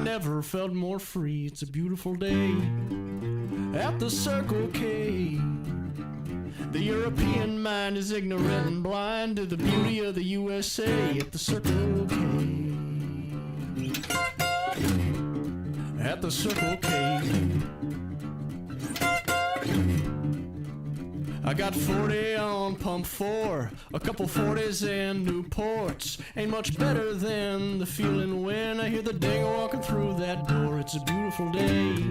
never felt more free. It's a beautiful day at the Circle K. The European mind is ignorant and blind to the beauty of the USA at the Circle K. At the Circle K. I got 40 on pump 4, a couple 40s and Newports. Ain't much better than the feeling when I hear the dingo walking through that door. It's a beautiful day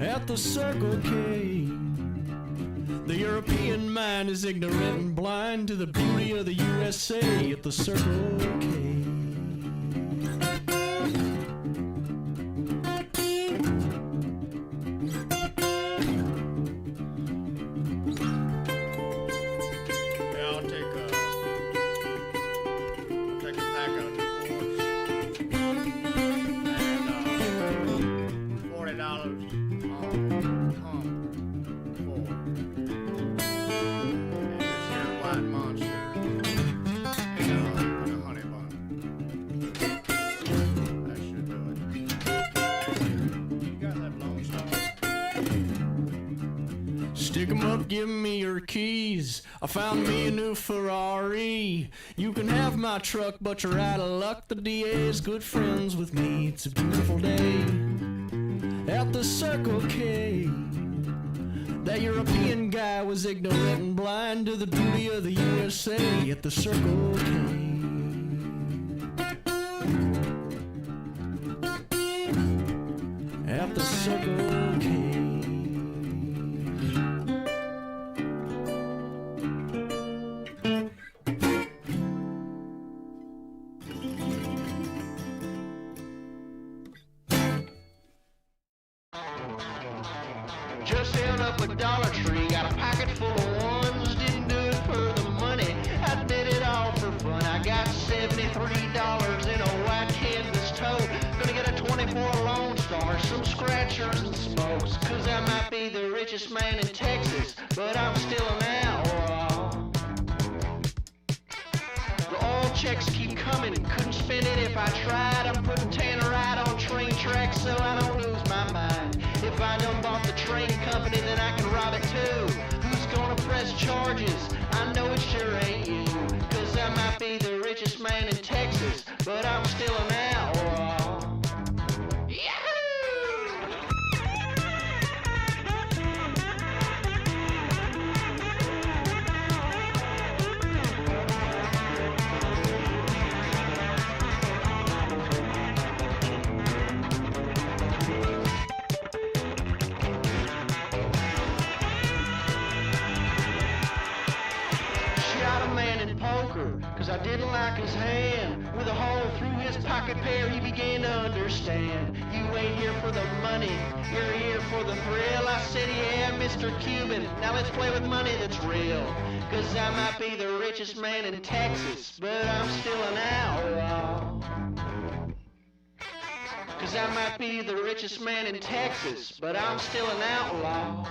at the Circle K. The European mind is ignorant and blind to the beauty of the USA at the Circle K. Stick 'em up, give me your keys. I found me a new Ferrari. You can have my truck, but you're out of luck. The DA's good friends with me. It's a beautiful day at the Circle K. That European guy was ignorant and blind to the beauty of the USA at the Circle K. At the Circle K. Just held up a Dollar Tree, got a pocket full of ones, didn't do it for the money, I did it all for fun. I got $73 in a white canvas tote, gonna get a 24 Lone Star, some scratchers and smokes, cause I might be the richest man in Texas, but I'm still an outlaw. The oil checks keep coming, couldn't spend it if I tried. I'm putting tannerite on train tracks so I don't lose my mind. If I done bought the train company, then I can rob it too. Who's gonna press charges? I know it sure ain't you. Cause I might be the richest man in Texas, but I'm still an outlaw. Cause I didn't like his hand. With a hole through his pocket pair, he began to understand. You ain't here for the money, you're here for the thrill. I said, yeah, Mr. Cuban, now let's play with money that's real. Cause I might be the richest man in Texas, but I'm still an outlaw. Cause I might be the richest man in Texas, but I'm still an outlaw.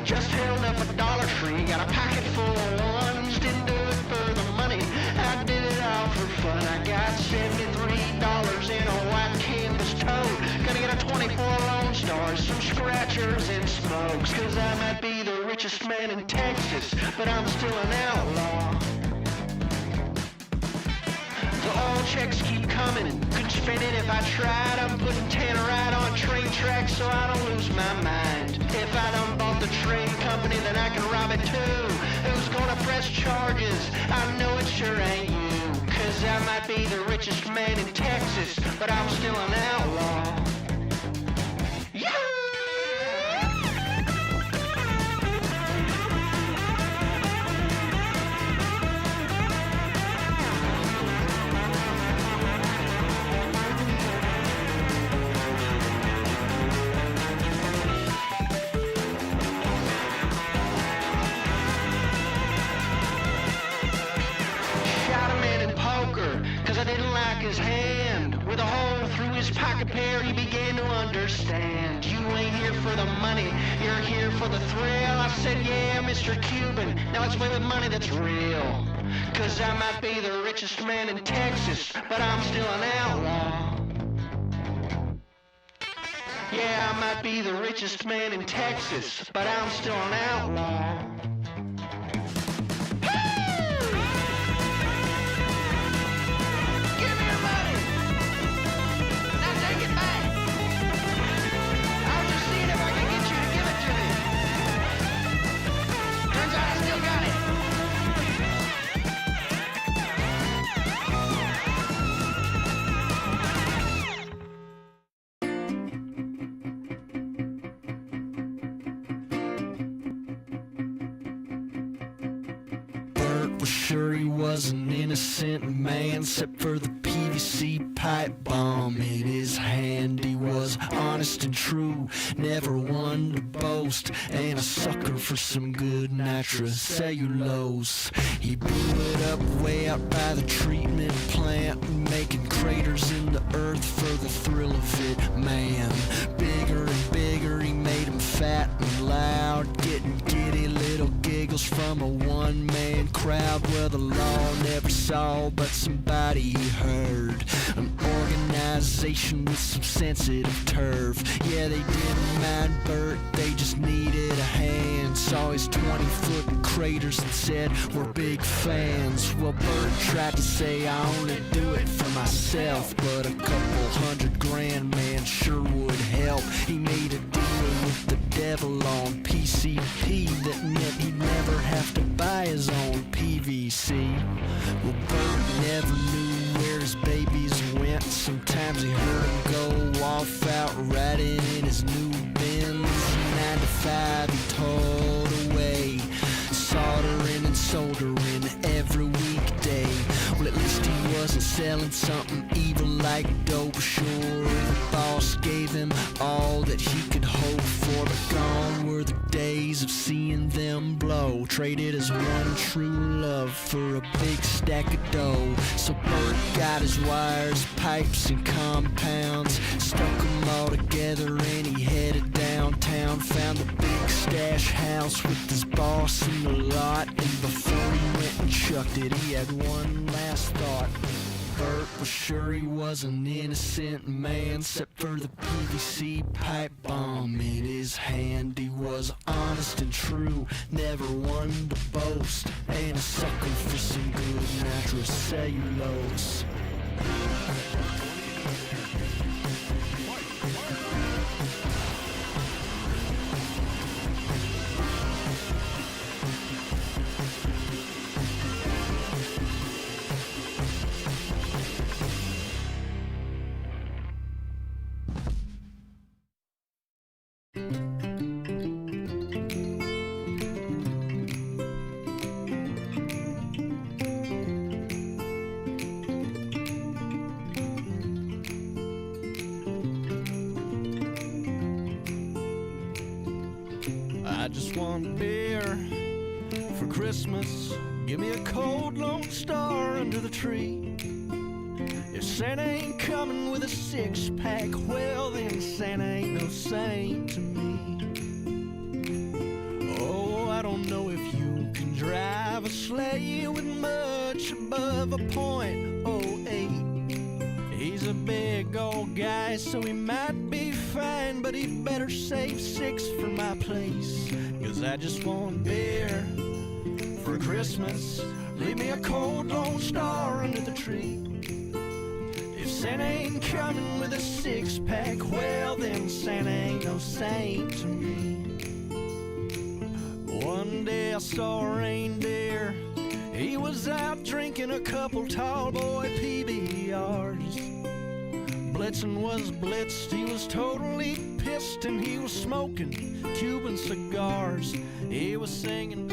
Just held up a Dollar Tree, got a pocket full of ones, didn't do it for the money, I did it all for fun. I got $73 in a white canvas tote, gonna get a 24 Lone Stars, some scratchers and smokes, cause I might be the richest man in Texas, but I'm still an outlaw. The oil checks keep coming, couldn't spend it if I tried. I'm putting tannerite on train tracks so I don't lose my mind. If I done bought the train company, then I can rob it too. Who's gonna press charges? I know it sure ain't you. Cause I might be the richest man in Texas, but I'm still an outlaw. his hand. With a hole through his pocket pair, he began to understand. You ain't here for the money, you're here for the thrill. I said, yeah, Mr. Cuban, now it's with money that's real. 'Cause I might be the richest man in Texas, but I'm still an outlaw. Yeah, I might be the richest man in Texas, but I'm still an outlaw. Give me your money! Now take it back! I was just seeing if I could get you to give it to me. Turns out I still got it. Was sure he was an innocent man, except for the PVC pipe bomb in his hand. He was honest and true, never one to boast, and a sucker for some good nitrous cellulose. He blew it up way out by the treatment plant, making craters in the earth for the thrill of it, man. Bigger and bigger, he made him fat and loud, getting giddy little giggles from a one-man crowd. Well, the law never saw, but somebody heard. An organization with some sensitive turf. Yeah, they didn't mind Bert, they just needed a hand. Saw his 20-foot craters and said, we're big fans. Well, Bert tried to say, I only do it for myself, but a couple $100,000, man, sure would help. He made a deal with the devil on PCP that meant he'd never have to buy his own PVC. Well, Bert never knew where his babies went. Sometimes he heard them go off out riding in his new Benz. 9 to 5 he toiled away, soldering and soldering every weekday. Well, at least he wasn't selling something evil like dope. Sure, the boss gave him all that he could hope for, but gone were the days of seeing them blow. Traded his one true love for a big stack of dough. So Bert got his wires, pipes, and compounds, stuck them all together, and he headed downtown. Found the big stash house with his boss in the lot, and before he went and chucked it, he had one last thought. Bert was sure he was an innocent man, except for the PVC pipe bomb in his hand. He was honest and true, never one to boast, and a sucker for some good nitrous cellulose. I just want beer for Christmas. Give me a cold Lone Star under the tree. If Santa ain't coming with a six-pack, well then Santa ain't no saint to me. Oh, I don't know if you can drive a sleigh with much above a .08. He's a big old guy, so he might be fine, but he better save 6 for my place. 'Cause I just want beer for Christmas. Leave me a cold Lone Star under the tree. If Santa ain't coming with a six-pack, well then Santa ain't no saint to me. One day I saw a reindeer. He was out drinking a couple tall boy PBRs. Blitzen was blitzed, he was totally pissed, and he was smoking Cuban cigars. He was singing.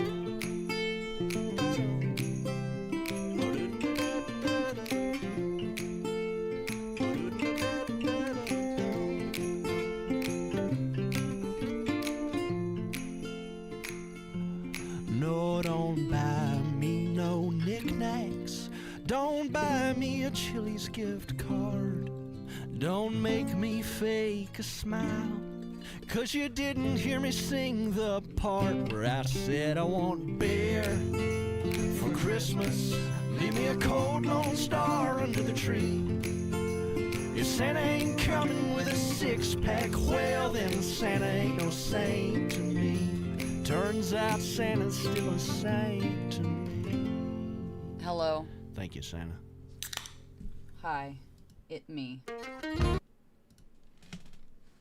No, don't buy me no knickknacks. Don't buy me a a Chili's gift card. Don't make me fake a smile, 'cause you didn't hear me sing the part where I said I want beer for Christmas. Leave me a cold lone star under the tree. If Santa ain't coming with a six-pack, well then Santa ain't no saint to me. Turns out Santa's still a saint to me. Hello. Thank you, Santa. Hi. It me.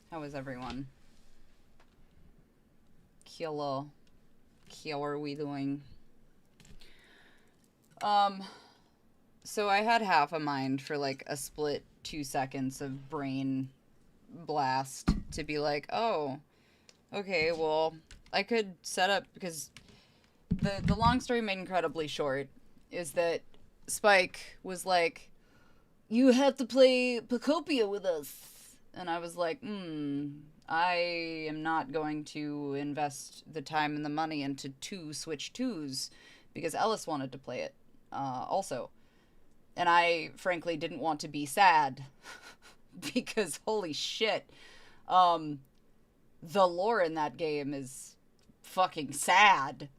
How is everyone? Hello. How are we doing? So I had half a mind for like a split 2 seconds of brain blast to be like, oh, okay, well, I could set up, because the long story made incredibly short is that Spike was like, you have to play Pokopia with us. And I was like, I am not going to invest the time and the money into 2 Switch 2s, because Ellis wanted to play it also. And I, frankly, didn't want to be sad, because holy shit, the lore in that game is fucking sad.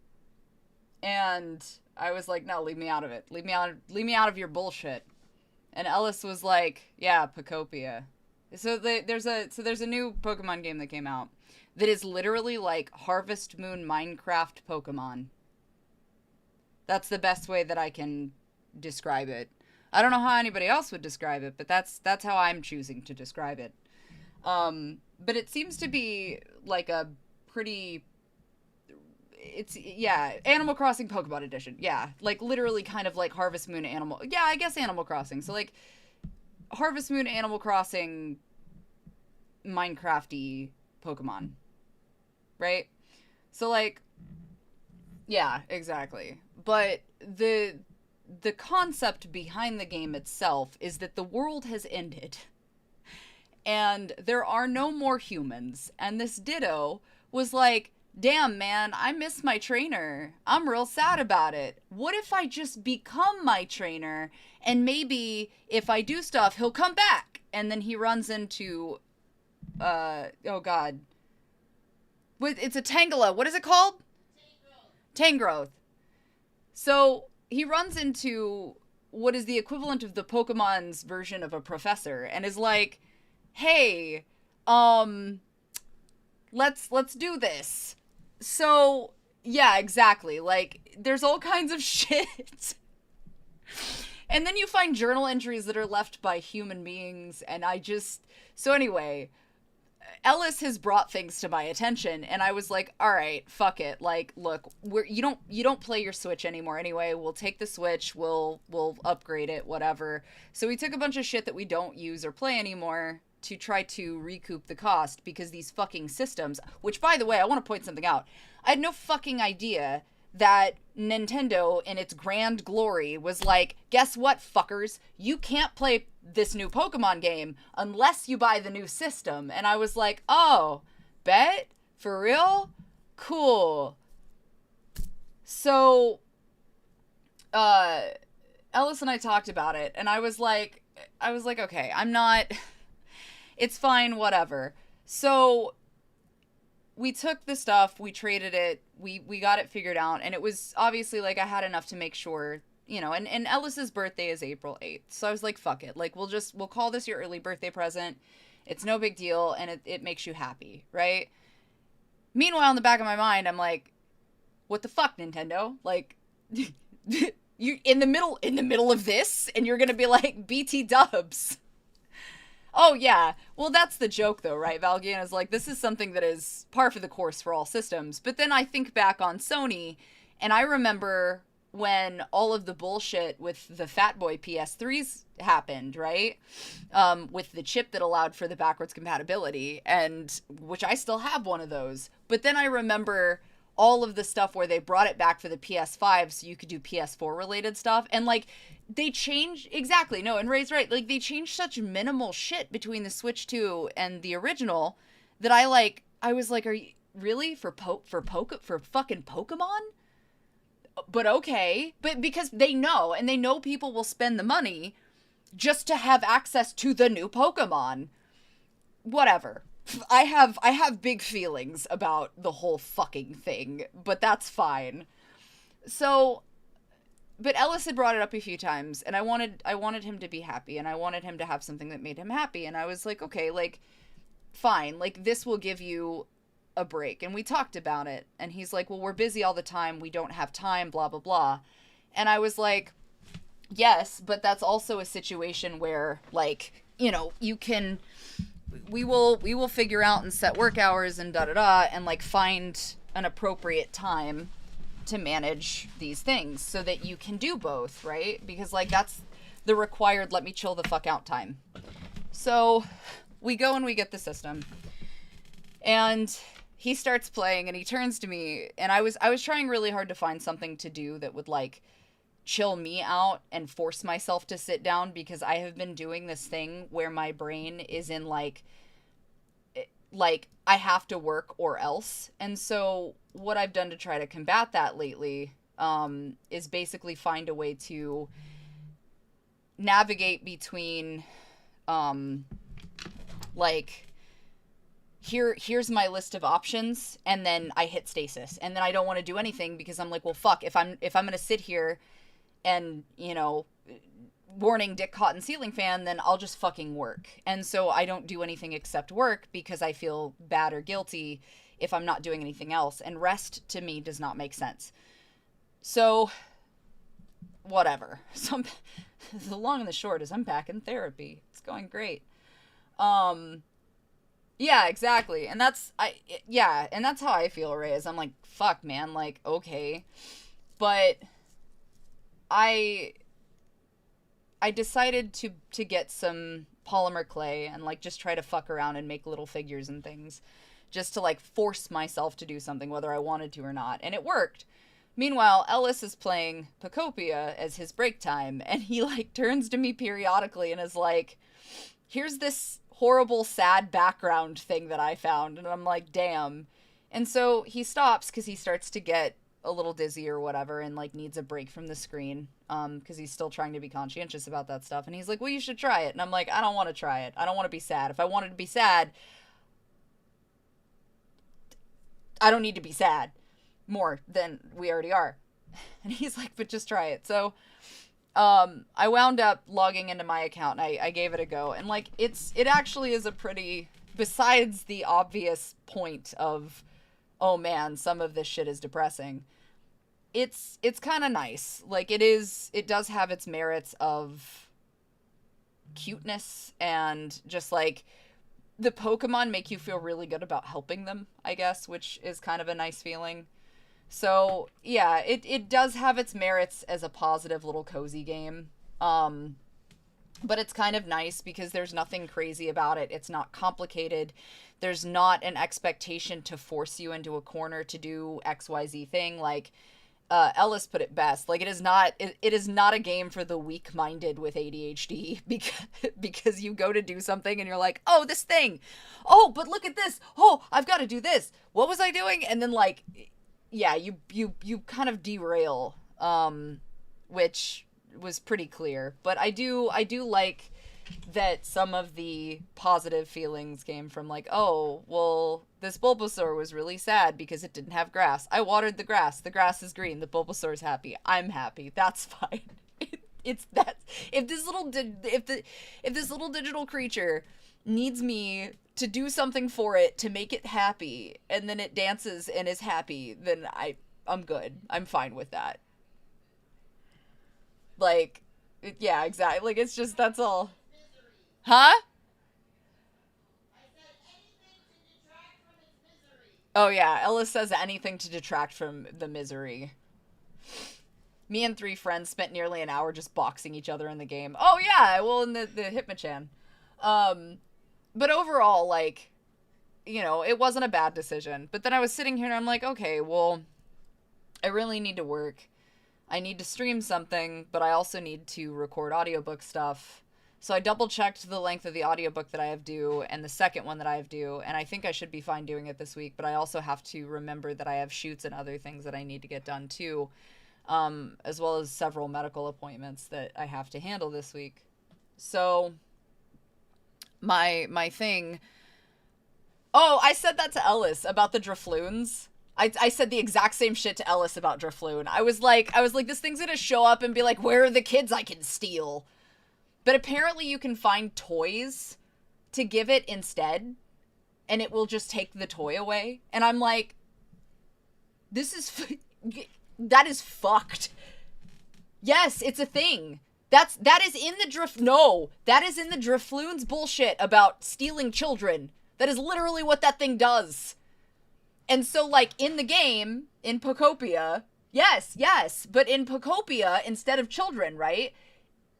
And I was like, no, leave me out of it. Leave me out of your bullshit. And Ellis was like, yeah, Pokopia. So there's a new Pokemon game that came out that is literally like Harvest Moon Minecraft Pokemon. That's the best way that I can describe it. I don't know how anybody else would describe it, but that's how I'm choosing to describe it. But it seems to be like a pretty... It's, yeah, Animal Crossing Pokemon Edition. Yeah, like literally kind of like Harvest Moon Animal... Yeah, I guess Animal Crossing. So like Harvest Moon Animal Crossing Minecraft-y Pokemon. Right? So like, yeah, exactly. But the concept behind the game itself is that the world has ended. And there are no more humans. And this Ditto was like, damn, man, I miss my trainer. I'm real sad about it. What if I just become my trainer, and maybe if I do stuff, he'll come back? And then he runs into, oh god. It's a Tangela. What is it called? Tangrowth. So he runs into what is the equivalent of the Pokemon's version of a professor, and is like, hey, let's do this. So, yeah, exactly. Like, there's all kinds of shit. And then you find journal entries that are left by human beings, and so anyway, Ellis has brought things to my attention, and I was like, all right, fuck it. Like, look, you don't play your Switch anymore anyway. We'll take the Switch, we'll upgrade it, whatever. So we took a bunch of shit that we don't use or play anymore to try to recoup the cost, because these fucking systems, which, by the way, I want to point something out. I had no fucking idea that Nintendo, in its grand glory, was like, guess what, fuckers? You can't play this new Pokemon game unless you buy the new system. And I was like, oh, bet? For real? Cool. So, Ellis and I talked about it, and I was like, okay, I'm not... It's fine, whatever. So we took the stuff, we traded it, we got it figured out, and it was obviously like I had enough to make sure, you know, and Ellis's birthday is April 8th. So I was like, fuck it. Like, we'll call this your early birthday present. It's no big deal, and it makes you happy, right? Meanwhile, in the back of my mind, I'm like, what the fuck, Nintendo? Like, you in the middle of this, and you're gonna be like, BT dubs. Oh, yeah. Well, that's the joke, though, right? Valgiana's like, this is something that is par for the course for all systems. But then I think back on Sony, and I remember when all of the bullshit with the Fat Boy PS3s happened, right? With the chip that allowed for the backwards compatibility, and which I still have one of those. But then I remember all of the stuff where they brought it back for the PS5 so you could do PS4 related stuff. And like, they changed, exactly, no, and Ray's right, like, they changed such minimal shit between the Switch 2 and the original that I was like, are you, really? For fucking Pokemon? But okay. But because they know, and they know people will spend the money, just to have access to the new Pokemon. Whatever. I have big feelings about the whole fucking thing, but that's fine. So, but Ellis had brought it up a few times, and I wanted him to be happy, and I wanted him to have something that made him happy, and I was like, okay, like, fine, like, this will give you a break. And we talked about it, and he's like, well, we're busy all the time, we don't have time, blah, blah, blah. And I was like, yes, but that's also a situation where, like, you know, you can, we will figure out and set work hours and da-da-da, and, like, find an appropriate time to manage these things so that you can do both, right? Because, like, that's the required let me chill the fuck out time. So we go and we get the system, and he starts playing, and he turns to me, and I was trying really hard to find something to do that would, like, chill me out and force myself to sit down, because I have been doing this thing where my brain is in, like I have to work or else. And so what I've done to try to combat that lately is basically find a way to navigate between like, here's my list of options, and then I hit stasis, and then I don't want to do anything because I'm like, well, fuck, if I'm gonna sit here and, you know, warning Dick Cotton ceiling fan, then I'll just fucking work. And so I don't do anything except work because I feel bad or guilty if I'm not doing anything else, and rest to me does not make sense. So whatever. So the long and the short is I'm back in therapy. It's going great. Yeah, exactly. And that's and that's how I feel, Ray, is I'm like, fuck, man, like, okay. But I decided to get some polymer clay and, like, just try to fuck around and make little figures and things, just to, like, force myself to do something whether I wanted to or not. And it worked. Meanwhile, Ellis is playing Pokopia as his break time, and he, like, turns to me periodically and is like, here's this horrible, sad background thing that I found. And I'm like, damn. And so he stops because he starts to get a little dizzy or whatever, and, like, needs a break from the screen, because he's still trying to be conscientious about that stuff. And he's like, well, you should try it. And I'm like, I don't want to try it. I don't want to be sad. If I wanted to be sad, I don't need to be sad more than we already are. And he's like, but just try it. So I wound up logging into my account, and I gave it a go. And, like, it actually is a pretty, besides the obvious point of, oh man, some of this shit is depressing, it's kind of nice. Like, it does have its merits of cuteness, and just, like, the Pokemon make you feel really good about helping them, I guess, which is kind of a nice feeling. So yeah, it does have its merits as a positive little cozy game. But it's kind of nice because there's nothing crazy about it. It's not complicated. There's not an expectation to force you into a corner to do XYZ thing. Like, Ellis put it best. Like, it is not a game for the weak-minded with ADHD, because you go to do something and you're like, oh, this thing. Oh, but look at this. Oh, I've got to do this. What was I doing? And then, like, yeah, you kind of derail, which was pretty clear. But I do like that some of the positive feelings came from, like, oh, well, this Bulbasaur was really sad because it didn't have grass. I watered the grass. The grass is green. The Bulbasaur's happy. I'm happy. That's fine. It's that. If this little digital creature needs me to do something for it to make it happy, and then it dances and is happy, then I'm good. I'm fine with that. Like, yeah, exactly. Like, it's just, that's all. Huh? Oh yeah, Ellis says anything to detract from the misery. Me and 3 friends spent nearly an hour just boxing each other in the game. Oh yeah, well, in the Hitmonchan. But overall, like, you know, it wasn't a bad decision. But then I was sitting here and I'm like, okay, well, I really need to work. I need to stream something, but I also need to record audiobook stuff. So I double checked the length of the audiobook that I have due and the second one that I have due, and I think I should be fine doing it this week, but I also have to remember that I have shoots and other things that I need to get done too, as well as several medical appointments that I have to handle this week. So my thing. Oh, I said that to Ellis about the Drifloons. I said the exact same shit to Ellis about Drifloon. I was like, this thing's gonna show up and be like, where are the kids I can steal? But apparently you can find toys to give it instead, and it will just take the toy away. And I'm like, that is fucked. Yes, it's a thing. That is in the that is in the Drifloons bullshit about stealing children. That is literally what that thing does. And so, like, in the game, in Pokopia, yes, but in Pokopia, instead of children, right,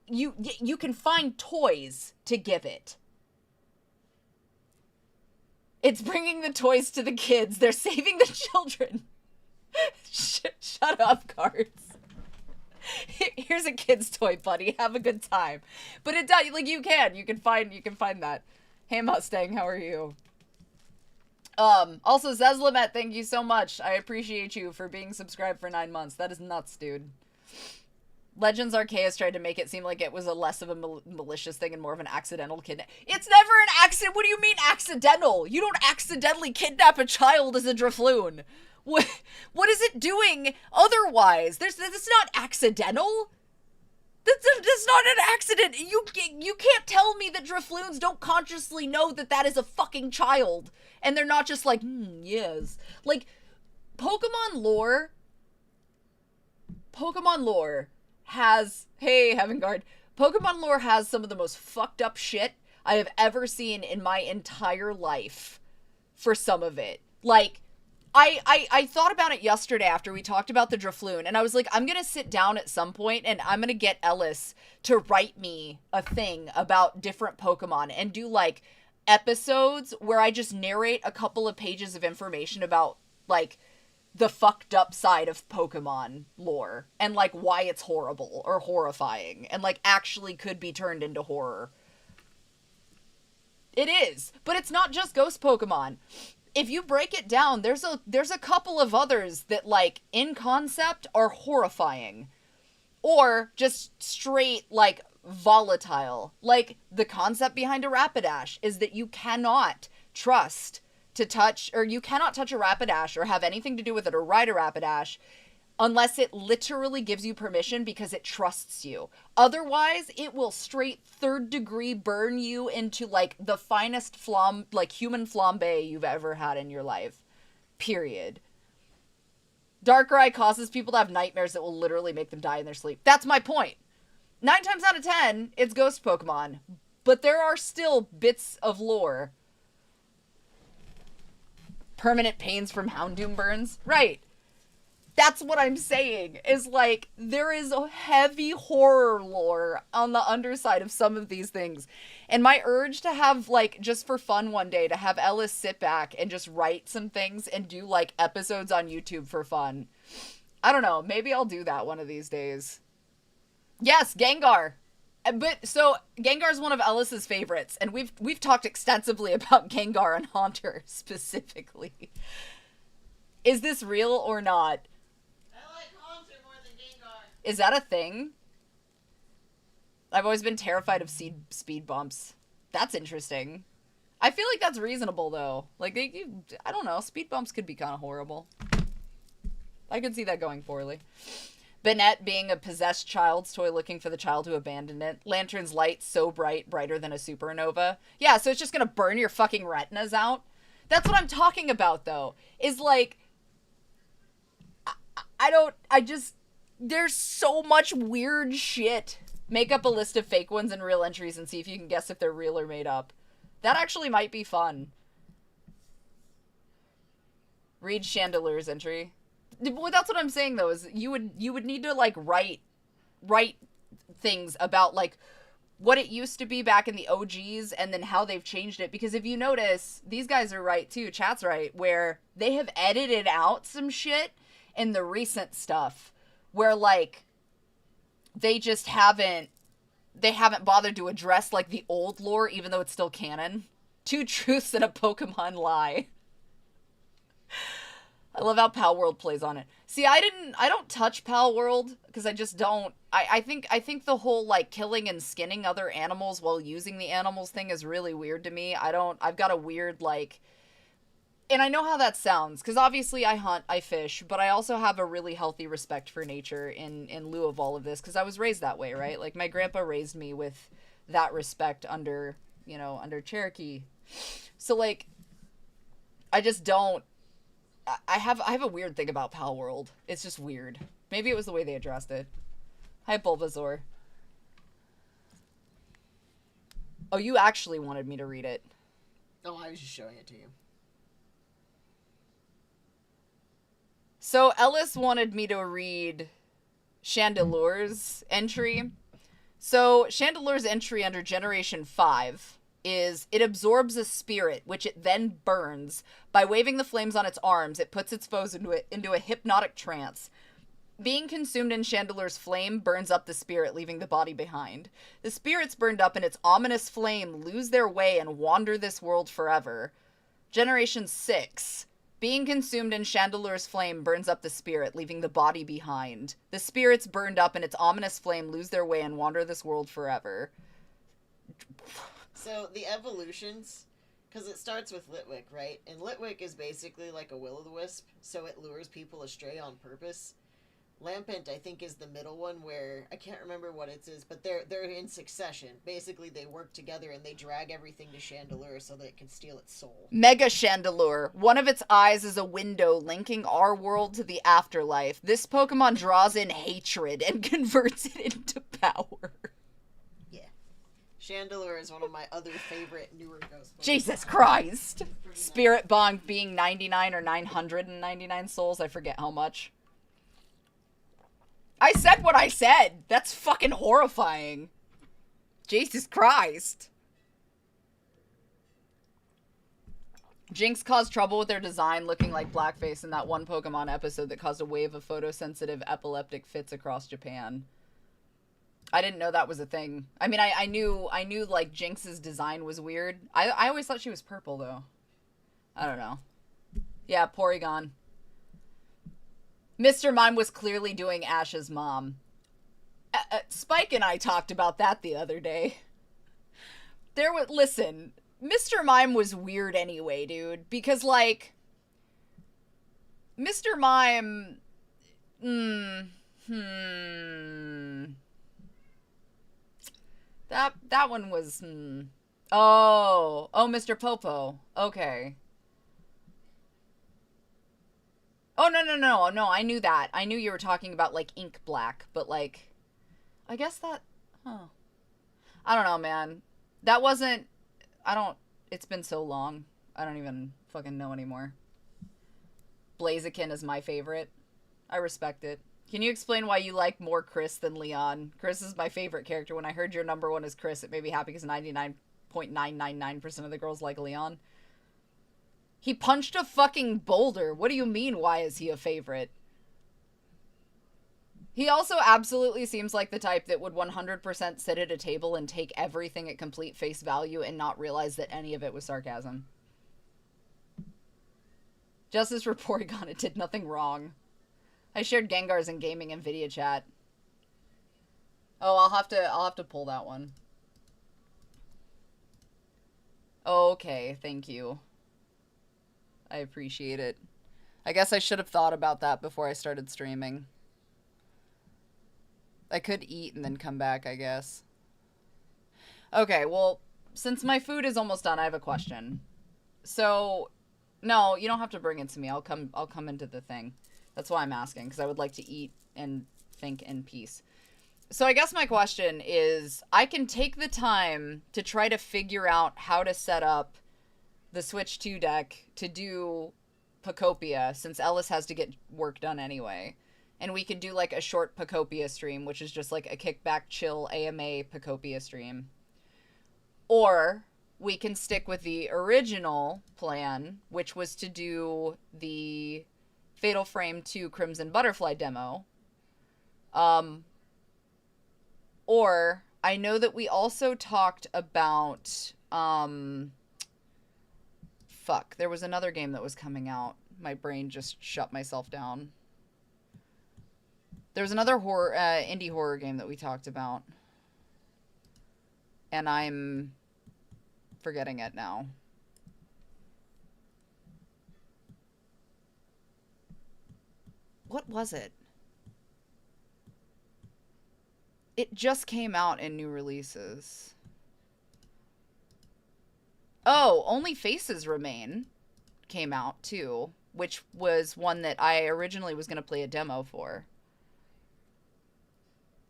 you can find toys to give it. It's bringing the toys to the kids. They're saving the children. Shut up, cards. Here's a kid's toy, buddy. Have a good time. But it does, like, you can find that. Hey, Mustang, how are you? Also, Zezlamet, thank you so much. I appreciate you for being subscribed for 9 months. That is nuts, dude. Legends Arceus tried to make it seem like it was a less of a malicious thing and more of an accidental kidnap. It's never an accident. What do you mean accidental? You don't accidentally kidnap a child as a Drifloon. What is it doing otherwise? That's not accidental. That's not an accident. You can't tell me that Drifloons don't consciously know that that is a fucking child. And they're not just like, yes. Like, Pokemon lore has, hey, Heavengard, Pokemon lore has some of the most fucked up shit I have ever seen in my entire life for some of it. Like, I thought about it yesterday after we talked about the Drifloon, and I was like, I'm gonna sit down at some point and I'm gonna get Ellis to write me a thing about different Pokemon and do, like, episodes where I just narrate a couple of pages of information about, like, the fucked up side of Pokemon lore and, like, why it's horrible or horrifying and, like, actually could be turned into horror. It is, but it's not just ghost Pokemon. If you break it down, there's a couple of others that, like, in concept are horrifying or just straight, like, volatile. Like, the concept behind a Rapidash is that you cannot trust to touch, or you cannot touch a Rapidash or have anything to do with it or ride a Rapidash unless it literally gives you permission because it trusts you. Otherwise, it will straight third-degree burn you into, like, the finest human flambe you've ever had in your life. Period. Darkrai causes people to have nightmares that will literally make them die in their sleep. That's my point. 9 times out of 10, it's ghost Pokemon. But there are still bits of lore. Permanent pains from Houndoom burns? Right. That's what I'm saying, is, like, there is a heavy horror lore on the underside of some of these things. And my urge to have, like, just for fun one day, to have Ellis sit back and just write some things and do, like, episodes on YouTube for fun. I don't know, maybe I'll do that one of these days. Yes, Gengar. But, so, Gengar's one of Ellis's favorites, and we've talked extensively about Gengar and Haunter, specifically. Is this real or not? Is that a thing? I've always been terrified of speed bumps. That's interesting. I feel like that's reasonable, though. Like, I don't know, speed bumps could be kind of horrible. I could see that going poorly. Banette being a possessed child's toy looking for the child who abandoned it. Lantern's light so bright, brighter than a supernova. Yeah, so it's just gonna burn your fucking retinas out? That's what I'm talking about, though. Is, like, there's so much weird shit. Make up a list of fake ones and real entries and see if you can guess if they're real or made up. That actually might be fun. Read Chandelier's entry. Well, that's what I'm saying, though, is you would need to, like, write things about, like, what it used to be back in the OGs and then how they've changed it. Because if you notice, these guys are right, too, chat's right, where they have edited out some shit in the recent stuff where, like, they just haven't bothered to address, like, the old lore, even though it's still canon. 2 truths and a Pokemon lie. I love how Pal World plays on it. See, I don't touch Pal World because I just don't. I think the whole like killing and skinning other animals while using the animals thing is really weird to me. I've got a weird like, and I know how that sounds because obviously I hunt, I fish, but I also have a really healthy respect for nature in lieu of all of this because I was raised that way, right? Like my grandpa raised me with that respect under Cherokee. So like, I just don't. I have a weird thing about Pal World. It's just weird. Maybe it was the way they addressed it. Hi, Bulbasaur. Oh, you actually wanted me to read it. Oh, I was just showing it to you. So Ellis wanted me to read Chandelure's entry. So Chandelure's entry under Generation 5 is it absorbs a spirit, which it then burns. By waving the flames on its arms, it puts its foes into a hypnotic trance. Being consumed in Chandelure's flame burns up the spirit, leaving the body behind. The spirits burned up in its ominous flame lose their way and wander this world forever. Generation 6. Being consumed in Chandelure's flame burns up the spirit, leaving the body behind. The spirits burned up in its ominous flame lose their way and wander this world forever. So, the evolutions, because it starts with Litwick, right? And Litwick is basically like a will-o'-the-wisp, so it lures people astray on purpose. Lampent, I think, is the middle one where, I can't remember what it is, but they're in succession. Basically, they work together and they drag everything to Chandelure so that it can steal its soul. Mega Chandelure. One of its eyes is a window linking our world to the afterlife. This Pokemon draws in hatred and converts it into power. Chandelure is one of my other favorite newer ghost Pokemon. Jesus Christ! Spirit Bond being 99 or 999 souls, I forget how much. I said what I said! That's fucking horrifying. Jesus Christ. Jinx caused trouble with their design looking like blackface in that one Pokemon episode that caused a wave of photosensitive epileptic fits across Japan. I didn't know that was a thing. I mean, I knew like Jinx's design was weird. I always thought she was purple though. I don't know. Yeah, Porygon. Mr. Mime was clearly doing Ash's mom. Spike and I talked about that the other day. Listen, Mr. Mime was weird anyway, dude, because like Mr. Mime That one was, Oh, Mr. Popo. Okay. Oh, no, I knew that. I knew you were talking about, like, ink black, but, like, I guess that, I don't know, man. That wasn't, it's been so long. I don't even fucking know anymore. Blaziken is my favorite. I respect it. Can you explain why you like more Chris than Leon? Chris is my favorite character. When I heard your number one is Chris, it made me happy because 99.999% of the girls like Leon. He punched a fucking boulder. What do you mean, why is he a favorite? He also absolutely seems like the type that would 100% sit at a table and take everything at complete face value and not realize that any of it was sarcasm. Justice for Porygon, it did nothing wrong. I shared Gengar's in gaming and video chat. Oh, I'll have to pull that one. Okay, thank you. I appreciate it. I guess I should have thought about that before I started streaming. I could eat and then come back, I guess. Okay, well, since my food is almost done, I have a question. So, no, you don't have to bring it to me. I'll come into the thing. That's why I'm asking, because I would like to eat and think in peace. So I guess my question is, I can take the time to try to figure out how to set up the Switch 2 deck to do Pokopia, since Ellis has to get work done anyway. And we could do like a short Pokopia stream, which is just like a kickback chill AMA Pokopia stream. Or we can stick with the original plan, which was to do the Fatal Frame 2 Crimson Butterfly demo. Or I know that we also talked about, there was another game that was coming out. My brain just shut myself down. There's another indie horror game that we talked about. And I'm forgetting it now. What was it? It just came out in new releases. Oh, Only Faces Remain came out too, which was one that I originally was going to play a demo for.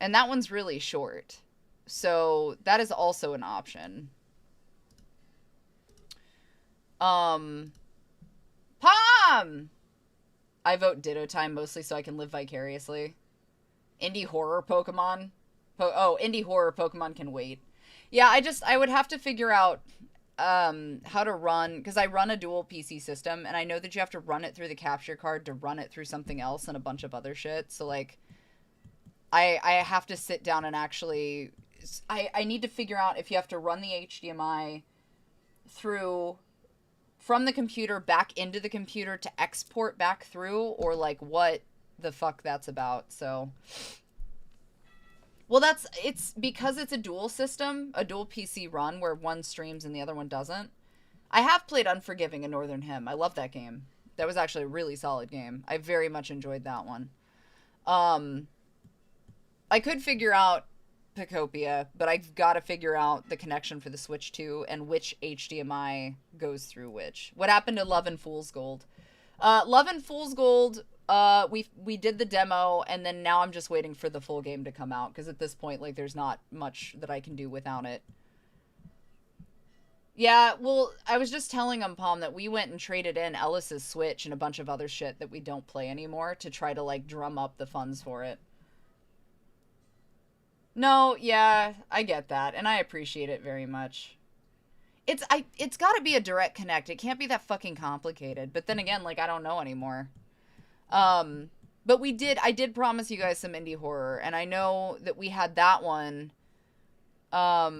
And that one's really short. So that is also an option. Palm! I vote Ditto Time mostly so I can live vicariously. Indie horror Pokemon. Indie horror Pokemon can wait. Yeah, I would have to figure out how to run, because I run a dual PC system, and I know that you have to run it through the capture card to run it through something else and a bunch of other shit. So, like, I have to sit down and actually... I need to figure out if you have to run the HDMI through... from the computer back into the computer to export back through, or, like, what the fuck that's about, so... Well, it's because it's a dual system, a dual PC run where one streams and the other one doesn't. I have played Unforgiving and Northern Hymn. I love that game. That was actually a really solid game. I very much enjoyed that one. I could figure out Picopia, but I've got to figure out the connection for the Switch 2 and which HDMI goes through which. What happened to Love and Fool's Gold? Love and Fool's Gold... we did the demo, and then now I'm just waiting for the full game to come out, because at this point, like, there's not much that I can do without it. Yeah, well, I was just telling him, Palm, that we went and traded in Ellis's Switch and a bunch of other shit that we don't play anymore to try to, like, drum up the funds for it. No, yeah, I get that, and I appreciate it very much. It's gotta be a direct connect. It can't be that fucking complicated, but then again, like, I don't know anymore. But I did promise you guys some indie horror, and I know that we had that one. What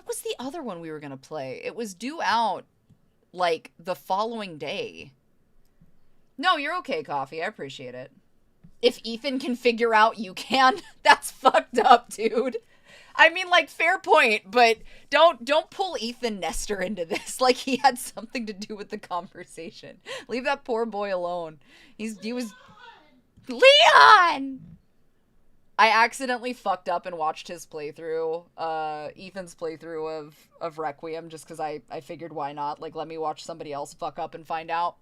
was the other one we were gonna play? It was due out, like, the following day. No, you're okay, Coffee. I appreciate it. If Ethan can figure out, you can. That's fucked up, dude. I mean, like, fair point, but don't pull Ethan Nestor into this. Like, he had something to do with the conversation. Leave that poor boy alone. He was... Leon! I accidentally fucked up and watched his playthrough, Ethan's playthrough of Requiem, just because I figured why not? Like, let me watch somebody else fuck up and find out.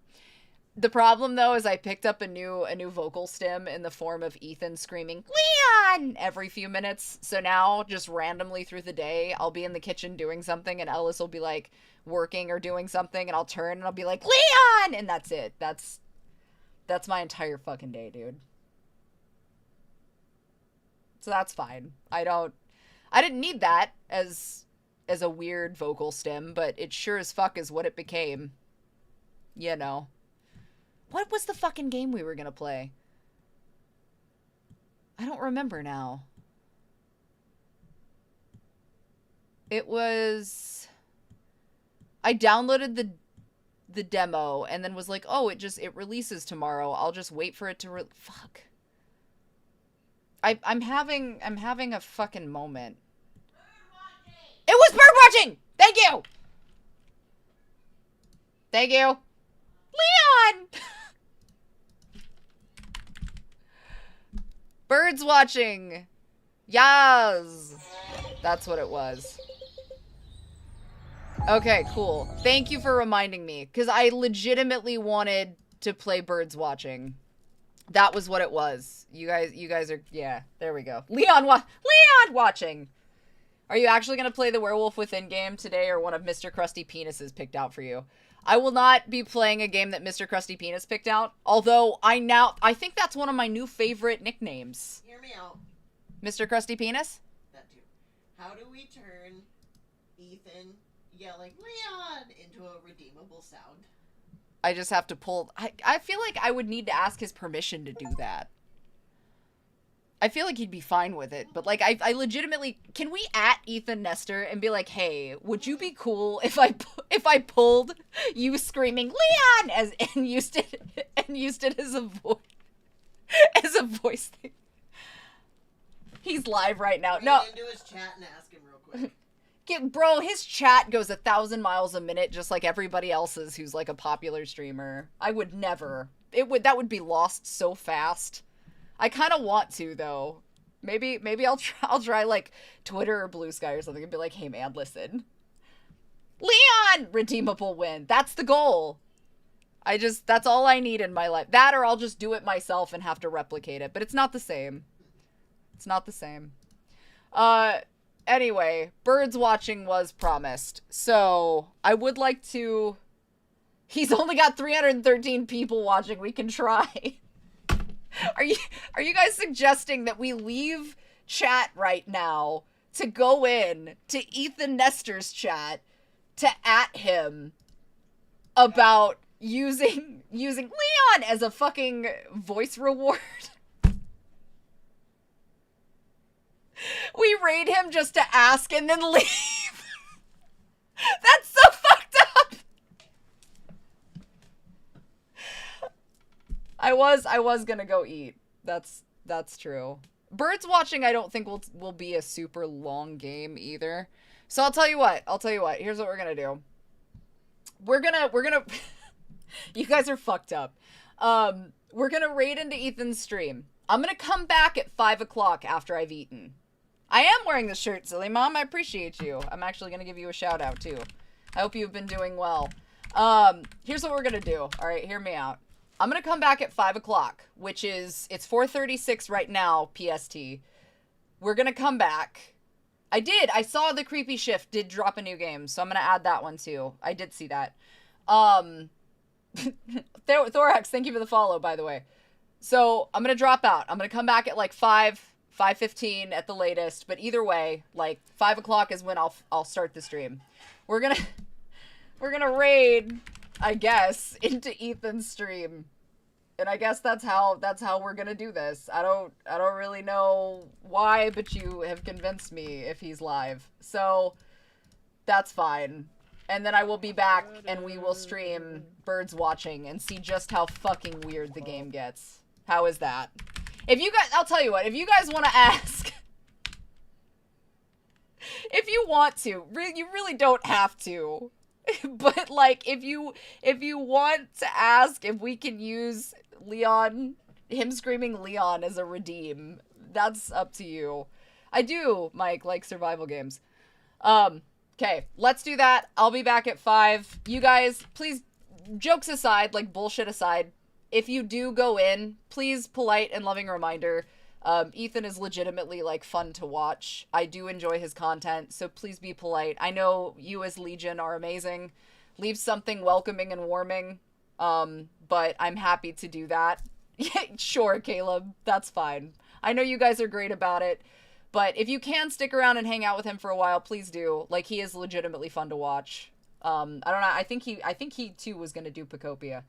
The problem, though, is I picked up a new vocal stem in the form of Ethan screaming, Leon! Every few minutes. So now, just randomly through the day, I'll be in the kitchen doing something, and Ellis will be, like, working or doing something, and I'll turn, and I'll be like, Leon! And that's it. That's my entire fucking day, dude. So that's fine. I didn't need that as a weird vocal stem, but it sure as fuck is what it became. You know. What was the fucking game we were gonna play? I don't remember now. It was... I downloaded the demo and then was like, oh, it releases tomorrow. I'll just wait for it to fuck. I'm having a fucking moment. It was bird watching! Thank you! Thank you. Leon! Birds watching. Yas. That's what it was. Okay, cool. Thank you for reminding me, because I legitimately wanted to play birds watching. That was what it was. You guys are, yeah, there we go. Leon watching. Are you actually going to play the Werewolf Within game today, or one of Mr. Krusty Penis's picked out for you? I will not be playing a game that Mr. Krusty Penis picked out, although I think that's one of my new favorite nicknames. Hear me out. Mr. Krusty Penis? That too. How do we turn Ethan yelling Leon into a redeemable sound? I just have to pull... I feel like I would need to ask his permission to do that. I feel like he'd be fine with it, but like I legitimately, can we at Ethan Nestor and be like, hey, would you be cool if I pulled you screaming Leon and used it as a voice thing? He's live right now. No, into his chat and ask him real quick. Bro, his chat goes 1,000 miles a minute, just like everybody else's who's like a popular streamer. I would never. That would be lost so fast. I kind of want to, though. Maybe I'll try like Twitter or Blue Sky or something and be like, hey man, listen. Leon! Redeemable win. That's the goal. That's all I need in my life. That or I'll just do it myself and have to replicate it. But it's not the same. It's not the same. Anyway, birds watching was promised. So, I would like to... He's only got 313 people watching. We can try. Are you guys suggesting that we leave chat right now to go in to Ethan Nestor's chat to at him about using Leon as a fucking voice reward? We raid him just to ask and then leave. That's so fucked up. I was gonna go eat. That's true. Birds watching I don't think will be a super long game either. So I'll tell you what. Here's what we're gonna do. We're gonna you guys are fucked up. We're gonna raid into Ethan's stream. I'm gonna come back at 5 o'clock after I've eaten. I am wearing the shirt, silly mom. I appreciate you. I'm actually gonna give you a shout out too. I hope you've been doing well. Here's what we're gonna do. All right, hear me out. I'm gonna come back at 5 o'clock, which is, it's 4:36 right now, PST. We're gonna come back. I saw the Creepy Shift did drop a new game, so I'm gonna add that one too. I did see that. Thorax, thank you for the follow, by the way. So, I'm gonna drop out. I'm gonna come back at like 5:15 at the latest, but either way, like 5 o'clock is when I'll start the stream. We're gonna raid, I guess, into Ethan's stream. And I guess that's how we're gonna do this. I don't really know why, but you have convinced me if he's live. So that's fine. And then I will be back and we will stream birds watching and see just how fucking weird the game gets. How is that? If you guys, I'll tell you what, if you guys want to ask, if you want to, you really don't have to. But like, if you want to ask if we can use Leon, him screaming Leon as a redeem, that's up to you. I do, Mike, like survival games. Okay, let's do that. I'll be back at 5. You guys, please, jokes aside, like bullshit aside, if you do go in, please, polite and loving reminder, Ethan is legitimately, like, fun to watch. I do enjoy his content, so please be polite. I know you as Legion are amazing. Leave something welcoming and warming, but I'm happy to do that. Sure, Caleb, that's fine. I know you guys are great about it, but if you can stick around and hang out with him for a while, please do. Like, he is legitimately fun to watch. I don't know, I think he too was gonna do Pacopia.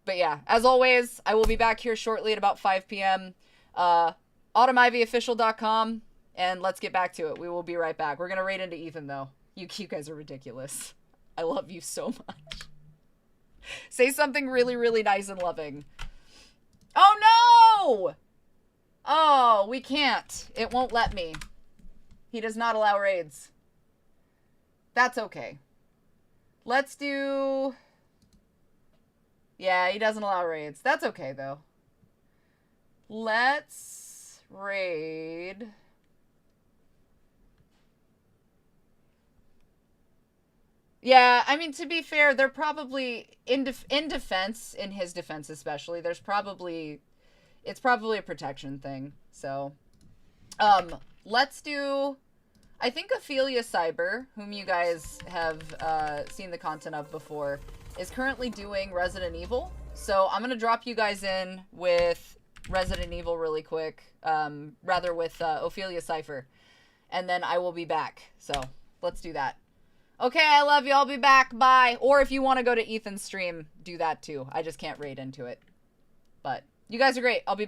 But yeah, as always, I will be back here shortly at about 5 p.m. AutumnIvyOfficial.com, and let's get back to it. We will be right back. We're gonna raid into Ethan, though. You guys are ridiculous. I love you so much. Say something really, really nice and loving. Oh, no! Oh, we can't. It won't let me. He does not allow raids. That's okay. Let's do... Yeah, he doesn't allow raids. That's okay, though. Let's raid... Yeah, I mean, to be fair, they're probably, in defense, in his defense especially, it's probably a protection thing, so. Let's do, I think Ophelia Cyber, whom you guys have seen the content of before, is currently doing Resident Evil, so I'm gonna drop you guys in with Resident Evil really quick, rather with Ophelia Cypher, and then I will be back, so let's do that. Okay, I love you. I'll be back. Bye. Or if you want to go to Ethan's stream, do that too. I just can't raid into it. But you guys are great. I'll be back.